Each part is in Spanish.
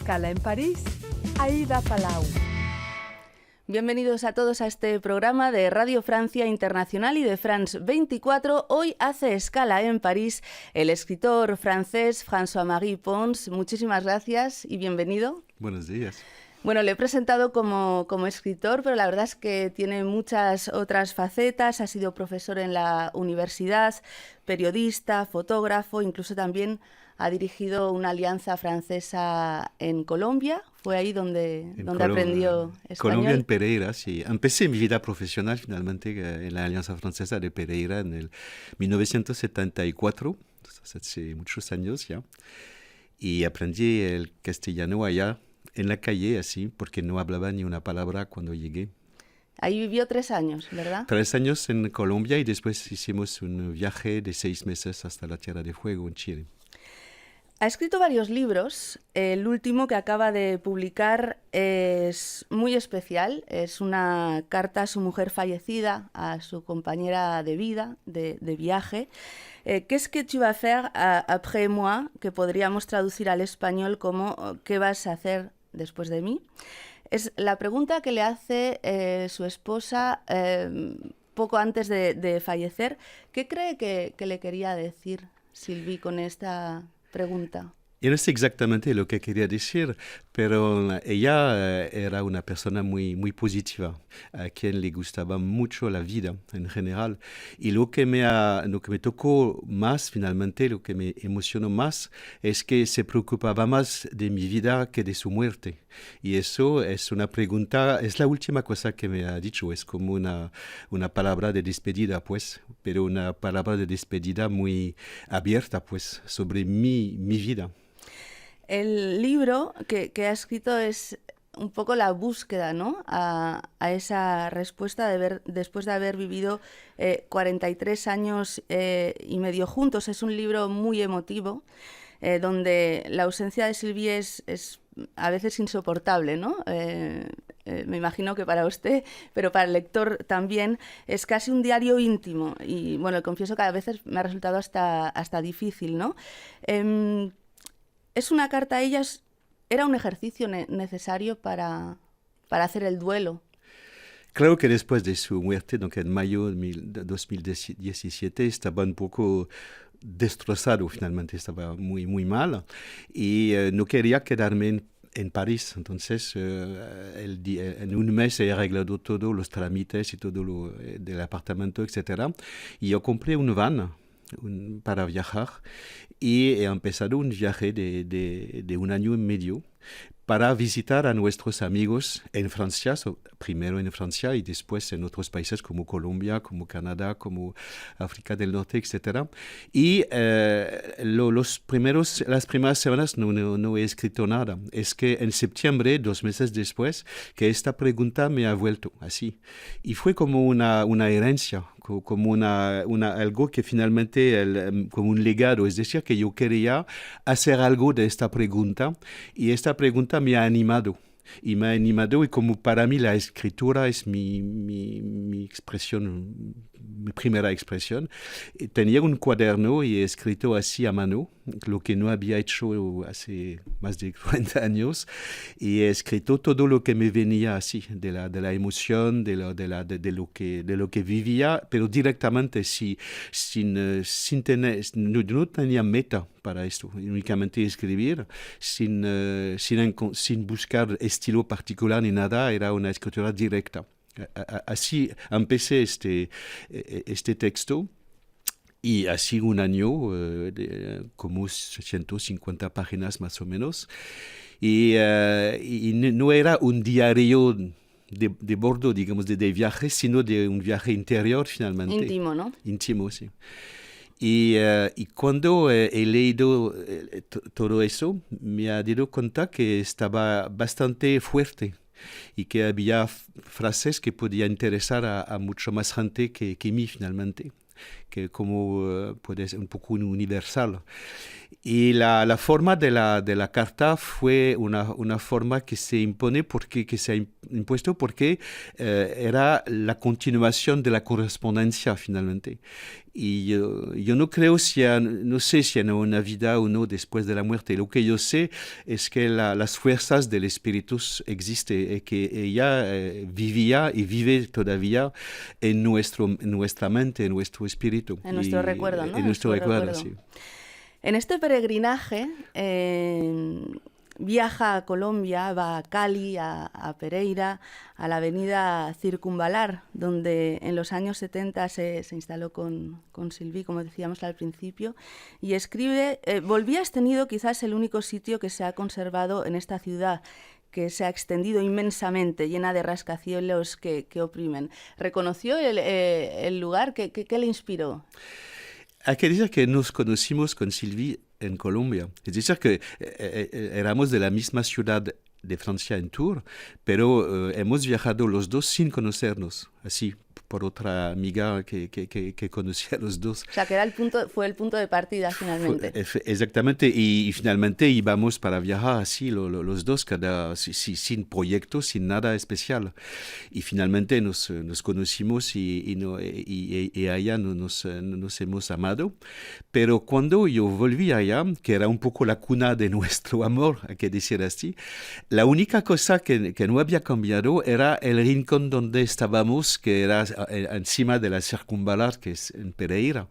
escala en París, Aida Palau. Bienvenidos a todos a este programa de Radio Francia Internacional y de France 24. Hoy hace escala en París el escritor francés François-Marie Pons. Muchísimas gracias y bienvenido. Buenos días. Bueno, le he presentado como escritor, pero la verdad es que tiene muchas otras facetas. Ha sido profesor en la universidad, periodista, fotógrafo, incluso también ha dirigido una alianza francesa en Colombia. Fue ahí donde aprendió español. Colombia, en Pereira, sí. Empecé mi vida profesional finalmente en la Alianza Francesa de Pereira en el 1974, hace muchos años ya. Y aprendí el castellano allá, en la calle, así, porque no hablaba ni una palabra cuando llegué. Ahí vivió 3 años, ¿verdad? 3 años en Colombia y después hicimos un viaje de 6 meses hasta la Tierra de Fuego, en Chile. Ha escrito varios libros. El último que acaba de publicar es muy especial. Es una carta a su mujer fallecida, a su compañera de vida, de viaje. ¿Qu'est-ce que tu vas faire après moi? Que podríamos traducir al español como ¿qué vas a hacer después de mí? Es la pregunta que le hace su esposa poco antes de fallecer. ¿Qué cree que le quería decir Sylvie con esta pregunta? Yo no sé exactamente lo que quería decir, pero ella era una persona muy positiva, a quien le gustaba mucho la vida en general. Y lo que me tocó más, finalmente, lo que me emocionó más, es que se preocupaba más de mi vida que de su muerte. Y eso es una pregunta, es la última cosa que me ha dicho, es como una palabra de despedida, pues, pero una palabra de despedida muy abierta, pues, sobre mi vida. El libro que ha escrito es un poco la búsqueda, ¿no?, a esa respuesta después de haber vivido 43 años y medio juntos. Es un libro muy emotivo, donde la ausencia de Sylvie es a veces insoportable, ¿no? Me imagino que para usted, pero para el lector también, es casi un diario íntimo. Y bueno, confieso que a veces me ha resultado hasta difícil, ¿no? Es una carta a ellas, era un ejercicio necesario para hacer el duelo. Creo que después de su muerte, donc en mayo de 2017, estaba un poco destrozado finalmente, estaba muy mal y no quería quedarme en París. Entonces, en un mes he arreglado todos los trámites y todo lo del apartamento, etc. Y yo compré un van para viajar y he empezado un viaje de 1 año y medio para visitar a nuestros amigos en Francia, primero en Francia y después en otros países como Colombia, como Canadá, como África del Norte, etc. Y las primeras semanas no he escrito nada. Es que en septiembre, 2 meses después, que esta pregunta me ha vuelto así. Y fue como una herencia, como algo que finalmente, como un legado. Es decir, que yo quería hacer algo de esta pregunta y esta pregunta me ha animado. Y me ha animado y como para mí la escritura es mi expresión, mi primera expresión. Tenía un cuaderno y he escrito así a mano, lo que no había hecho hace más de 40 años. Y he escrito todo lo que me venía así, de la emoción, de lo que vivía, pero directamente, sin tener, no tenía meta para esto, únicamente escribir, sin buscar estilo particular ni nada, era una escritura directa. Así empecé este texto y así 1 año, como 150 páginas más o menos, y no era un diario de bordo, digamos, de viaje, sino de un viaje interior finalmente. Íntimo, ¿no? Íntimo, sí. Y cuando he leído todo eso, me ha dado cuenta que estaba bastante fuerte y que había frases que podían interesar a mucho más gente que mí finalmente, que como puede ser un poco universal. Y la forma de la carta fue una forma que se impone que se ha impuesto porque era la continuación de la correspondencia finalmente. Y yo no creo no sé si hay una vida o no después de la muerte. Lo que yo sé es que las fuerzas del espíritu existen y que ella vivía y vive todavía en nuestra mente, en nuestro espíritu. En nuestro recuerdo, ¿no? En nuestro recuerdo, sí. En este peregrinaje viaja a Colombia, va a Cali, a Pereira, a la avenida Circunvalar, donde en los años 70 se instaló con Sylvie, como decíamos al principio, y escribe, volví a este nido, quizás el único sitio que se ha conservado en esta ciudad, que se ha extendido inmensamente, llena de rascacielos que oprimen. ¿Reconoció el lugar? ¿Qué le inspiró? Hay que decir que nos conocimos con Sylvie en Colombia. Es decir, que éramos de la misma ciudad de Francia en Tours, pero hemos viajado los dos sin conocernos, así, por otra amiga que conocía a los dos. O sea, que fue el punto de partida finalmente. Exactamente, y finalmente íbamos para viajar así los dos, sin proyectos, sin nada especial. Y finalmente nos conocimos y allá nos hemos amado. Pero cuando yo volví allá, que era un poco la cuna de nuestro amor, hay que decir así, la única cosa que no había cambiado era el rincón donde estábamos, que era encima de la Circunvalar, que es en Pereira.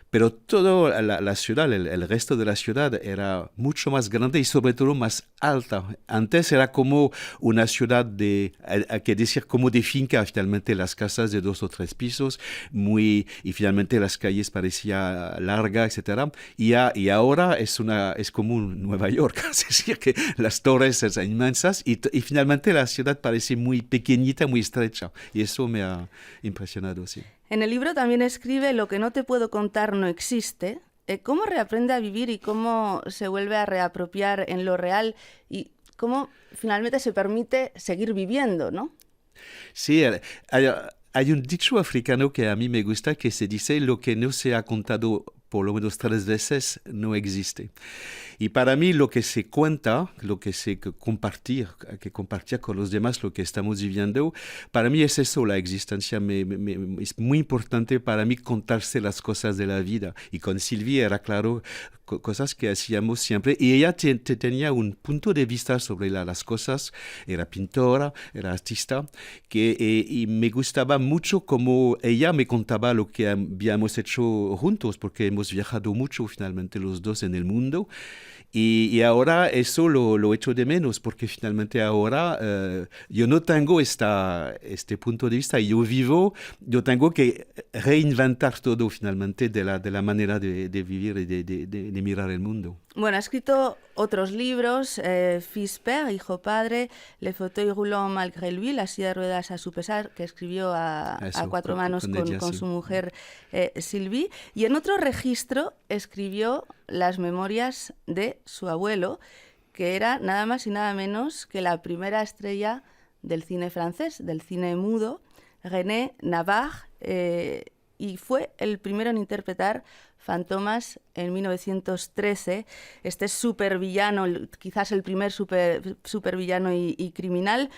Pero toda la ciudad, el resto de la ciudad era mucho más grande y sobre todo más alta. Antes era como una ciudad hay que decir, como de finca, finalmente las casas de 2 o 3 pisos, y finalmente las calles parecían largas, etc. Y ahora es como Nueva York, es decir, que las torres son inmensas y finalmente la ciudad parece muy pequeñita, muy estrecha. Y eso me ha impresionado, sí. En el libro también escribe: lo que no te puedo contar no existe. ¿Cómo reaprende a vivir y cómo se vuelve a reapropiar en lo real y cómo finalmente se permite seguir viviendo, ¿no? Sí, hay un dicho africano que a mí me gusta que se dice: lo que no se ha contado por lo menos 3 veces no existe. Y para mí lo que se cuenta, lo que se compartir con los demás, lo que estamos viviendo, para mí es eso, la existencia. Es muy importante para mí contarse las cosas de la vida. Y con Sylvie era claro, cosas que hacíamos siempre. Y ella tenía un punto de vista sobre las cosas. Era pintora, era artista, y me gustaba mucho cómo ella me contaba lo que habíamos hecho juntos, porque hemos viajado mucho finalmente los dos en el mundo. Y ahora eso lo echo de menos, porque finalmente ahora yo no tengo este punto de vista. Yo tengo que reinventar todo finalmente de la manera de vivir y de mirar el mundo. Bueno, ha escrito otros libros, Fils-Père, Hijo Padre, Le fauteuil roulant malgré lui, La silla de ruedas a su pesar, que escribió a 4 manos con su mujer Sylvie. Y en otro registro escribió las memorias de su abuelo, que era nada más y nada menos que la primera estrella del cine francés, del cine mudo, René Navarre, y fue el primero en interpretar Fantomas en 1913, este supervillano, quizás el primer supervillano y criminal.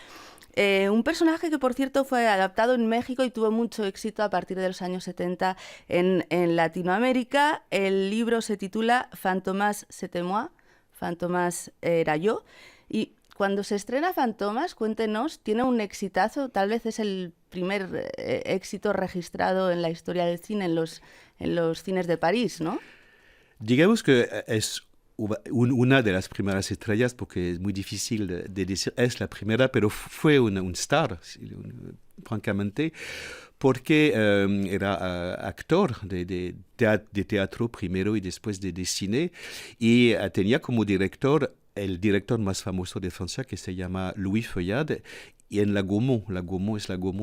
Un personaje que, por cierto, fue adaptado en México y tuvo mucho éxito a partir de los años 70 en Latinoamérica. El libro se titula Fantomas c'était moi, Fantomas era yo. Y cuando se estrena Fantomas, cuéntenos, tiene un exitazo, tal vez es el primer éxito registrado en la historia del cine en los cines de París, ¿no? Digamos que es una de las primeras estrellas, porque es muy difícil de decir es la primera, pero fue un star, francamente, porque era actor de teatro primero y después de cine, y tenía como director el director más famoso de Francia, que se llama Louis Feuillade, y en la Gaumont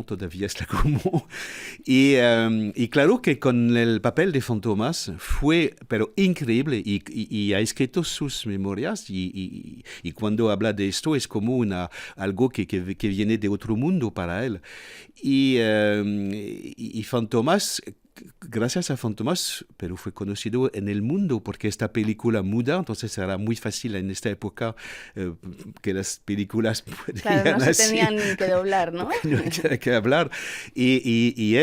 todavía es la Gaumont. Y claro que con el papel de Fantomas fue, pero increíble, y ha escrito sus memorias, y cuando habla de esto es como algo que viene de otro mundo para él. Y Fantomas gracias a Fantomas, pero fue conocido en el mundo porque esta película muda, entonces era muy fácil en esta época que las películas podían claro, no se así, tenían que doblar, ¿no? No había que hablar. Y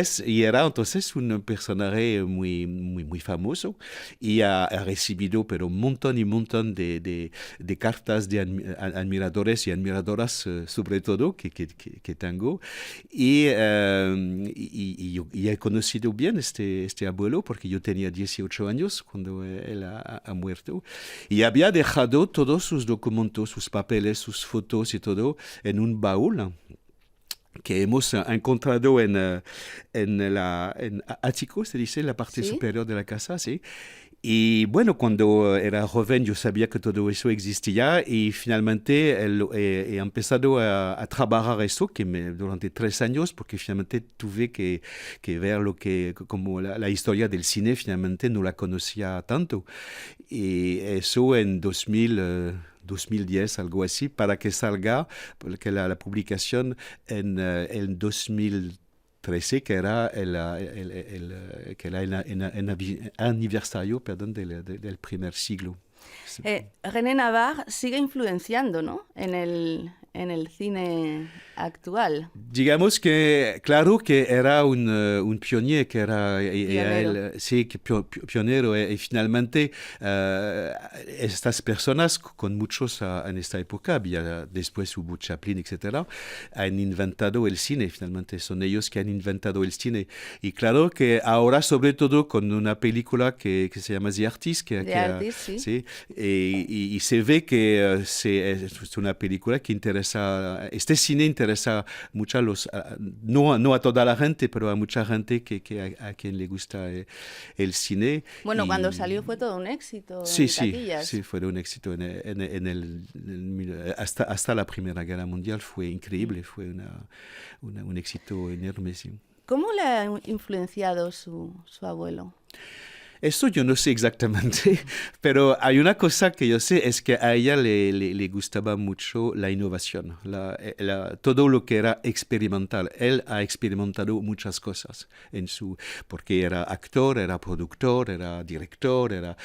era entonces un personaje muy famoso y ha recibido pero un montón y montón de cartas de admiradores y admiradoras, sobre todo, que tengo. Y he conocido bien este abuelo porque yo tenía 18 años cuando él ha muerto. Y había dejado todos sus documentos, sus papeles, sus fotos y todo en un baúl que hemos encontrado en ático, se dice, la parte ¿Sí? superior de la casa, sí. Y bueno, cuando era joven yo sabía que todo eso existía y finalmente he empezado a trabajar eso durante 3 años porque finalmente tuve que ver como la historia del cine, finalmente no la conocía tanto. Y eso en 2010, algo así, para que salga, porque la publicación en 2013, que era el aniversario, perdón, del primer siglo. René Navarre sigue influenciando, ¿no? en el cine actual. Digamos que, claro que era un pionero, que era Pionero. sí, pionero, y finalmente estas personas, con muchos en esta época, después hubo Chaplin, etcétera, han inventado el cine, finalmente son ellos que han inventado el cine. Y claro que ahora, sobre todo con una película que se llama The Artist, Sí. y se ve que es una película que interesa, este cine interesa mucho no a toda la gente, pero a mucha gente a quien le gusta el cine. Bueno, cuando salió fue todo un éxito Sí, en sí, taquillas. sí, fue un éxito hasta la Primera Guerra Mundial, fue increíble, fue un éxito enorme. Sí. ¿Cómo le ha influenciado su abuelo? Eso yo no sé exactamente, pero hay una cosa que yo sé, es que a ella le gustaba mucho la innovación, todo lo que era experimental. Él ha experimentado muchas cosas porque era actor, era productor, era director,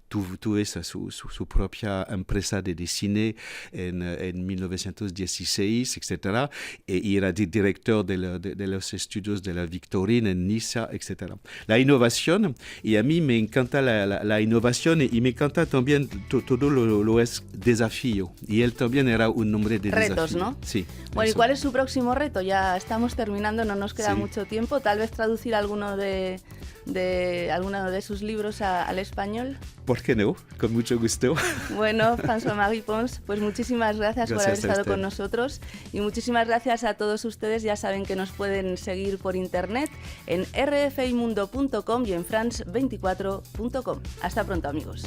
tuvo su propia empresa de cine en 1916, etc. Y era director de los estudios de la Victorine en Niza, etc. La innovación. Y a mí me encanta la innovación y me encanta también todo lo es desafío. Y él también era un hombre de retos, desafío. ¿no? Sí. Bueno, eso. ¿y cuál es su próximo reto? Ya estamos terminando, no nos queda mucho tiempo. Tal vez traducir alguno de sus libros al español. ¿Por qué no? Con mucho gusto. Bueno, François-Marie Pons, pues muchísimas gracias por haber estado con nosotros y muchísimas gracias a todos ustedes. Ya saben que nos pueden seguir por internet en rfimundo.com y en france24.com. Hasta pronto, amigos.